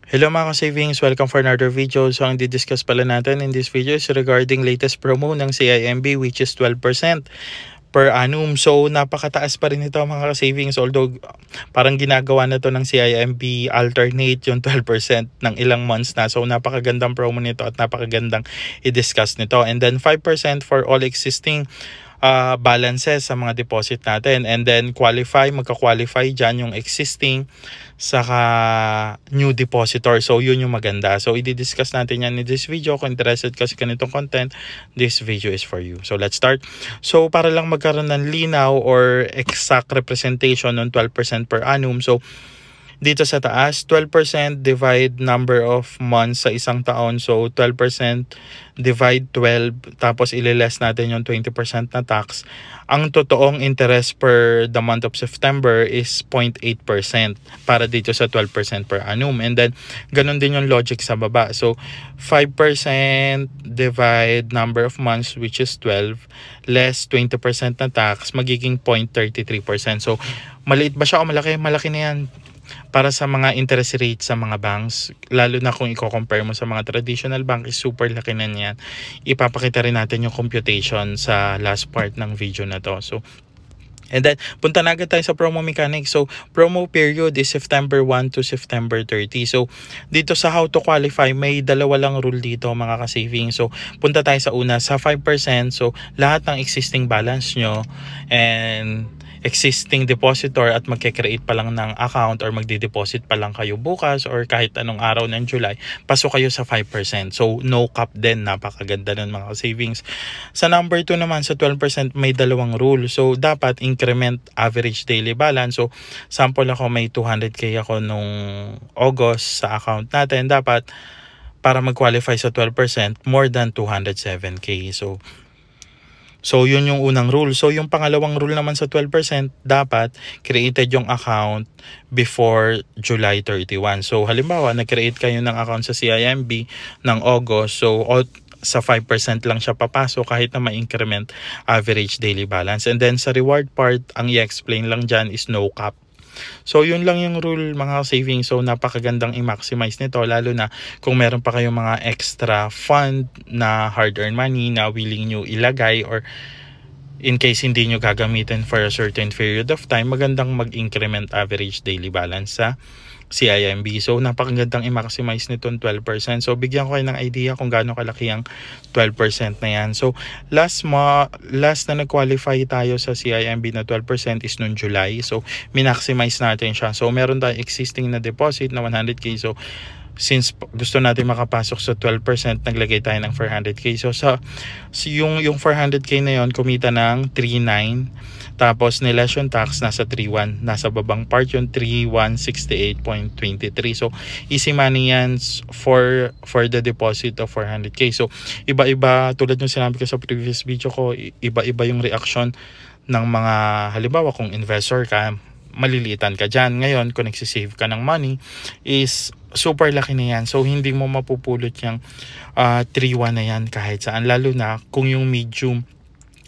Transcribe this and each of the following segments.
Hello mga ka-savings, welcome for another video. So ang didiscuss pala natin in this video is regarding latest promo ng CIMB, which is 12% per annum. So napakataas pa rin ito mga ka-savings, although parang ginagawa na to ng CIMB alternate yung 12% ng ilang months na. So napakagandang promo nito at napakagandang i-discuss nito. And then 5% for all existing balances sa mga deposit natin, and then magka-qualify dyan yung existing saka new depositor. So yun yung maganda. So i-discuss natin yan in this video. Kung interested ka sa ganitong content, this video is for you. So let's start. So para lang magkaroon ng linaw or exact representation ng 12% per annum, so dito sa taas, 12% divide number of months sa isang taon. So 12% divide 12, tapos ililess natin yung 20% na tax. Ang totoong interest per the month of September is 0.8% para dito sa 12% per annum. And then ganun din yung logic sa baba. So 5% divide number of months, which is 12, less 20% na tax, magiging 0.33%. So maliit ba siya o malaki? Malaki na yan para sa mga interest rate sa mga banks, lalo na kung i-compare mo sa mga traditional bank, is super laki na niyan. Ipapakita rin natin yung computation sa last part ng video na to. So and then punta na agad tayo sa promo mechanics. So promo period is September 1 to September 30. So dito sa how to qualify, may dalawa lang rule dito mga ka-savings. So punta tayo sa una, sa 5%. So lahat ng existing balance nyo and existing depositor at magke-create pa lang ng account or magdi-deposit pa lang kayo bukas or kahit anong araw ng July, pasok kayo sa 5%. So no cap din, napakaganda nun mga savings. Sa number 2 naman, sa 12% may dalawang rule. So dapat increment average daily balance. So sample ako, may 200k ako nung August sa account natin, dapat para mag-qualify sa 12%, more than 207k. So yun yung unang rule. So yung pangalawang rule naman sa 12%, dapat created yung account before July 31. So halimbawa, nag-create kayo ng account sa CIMB ng August. So sa 5% lang siya papasok kahit na ma-increment average daily balance. And then sa reward part, ang i-explain lang dyan is no cap. So yun lang yung rule mga savings. So napakagandang i-maximize nito, lalo na kung meron pa kayong mga extra fund na hard-earned money na willing nyo ilagay, or in case hindi nyo gagamitin for a certain period of time, magandang mag-increment average daily balance sa CIMB. So napakagandang i-maximize nitong 12%. So bigyan ko kayo ng idea kung gaano kalaki ang 12% na yan. So last na nag-qualify tayo sa CIMB na 12% is noong July. So minaximize natin siya. So meron tayong existing na deposit na 100k. So since gusto natin makapasok sa 12%, naglagay tayo ng 400k. So yung 400k na yon, kumita ng 3.9. Tapos niless yung tax, nasa 3.1. Nasa babang part yung 3.168.23. So easy money yan for the deposit of 400k. So iba-iba, tulad yung sinabi ko sa previous video ko, iba-iba yung reaction ng mga, halimbawa kung investor ka, malilitan ka dyan. Ngayon, kung nagsisave ka ng money, is super laki na yan. So hindi mo mapupulot yung 3.1 na yan kahit saan. Lalo na kung yung medium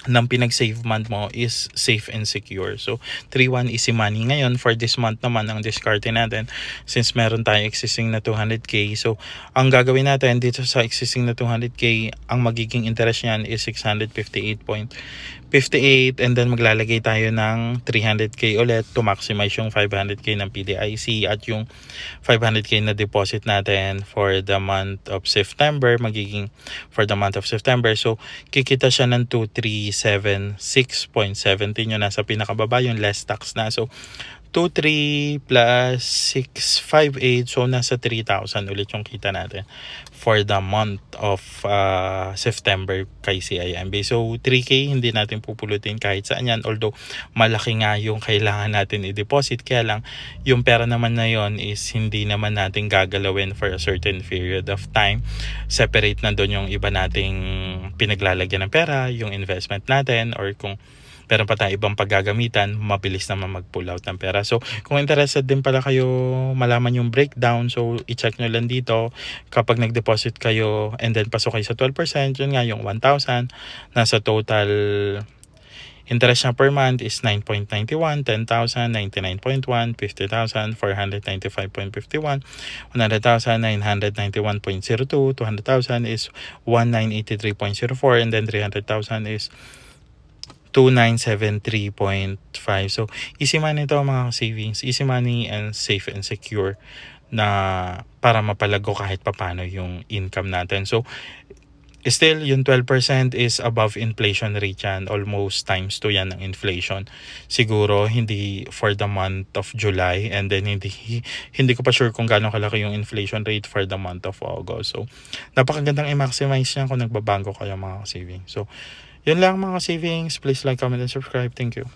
ng pinag-save month mo is safe and secure. So 3.1 easy money. Ngayon for this month naman, ang discarte natin, since meron tayo existing na 200k, so ang gagawin natin dito sa existing na 200k, ang magiging interest niyan is 658.58, and then maglalagay tayo ng 300k ulit to maximize yung 500k ng PDIC, at yung 500k na deposit natin for the month of September, magiging for the month of September. So kikita siya ng 2376.17, yun nasa pinakababa, yung less tax na. So 23 plus 658, so nasa 3,000 ulit yung kita natin for the month of September kay CIMB. So 3k hindi natin pupulutin kahit saan yan, although malaki nga yung kailangan natin i-deposit, kaya lang yung pera naman na yon is hindi naman natin gagalawin for a certain period of time. Separate na doon yung iba nating pinaglalagyan ng pera, yung investment natin, or kung meron pa tayong ibang paggagamitan, mabilis naman mag-pull out ng pera. So kung interested din pala kayo malaman yung breakdown, so i-check nyo lang dito. Kapag nag-deposit kayo and then pasok kayo sa 12%, yun nga yung 1,000, nasa total Interest niya per month is 9.91, 10,000, 99.1, 50,000, 495.51, 100,000, 991.02, 200,000 is 1983.04, and then 300,000 is 2973.5. So, easy money ito mga savings. Easy money and safe and secure na para mapalago kahit papano yung income natin. So, still, yung 12% is above inflation rate yan. Almost times 2 yan ng inflation. Siguro, hindi for the month of July, and then hindi ko pa sure kung gaano kalaki yung inflation rate for the month of August. So, napakagandang i-maximize yan kung nagbabago kayo mga savings. So, yun lang mga savings. Please like, comment, and subscribe. Thank you.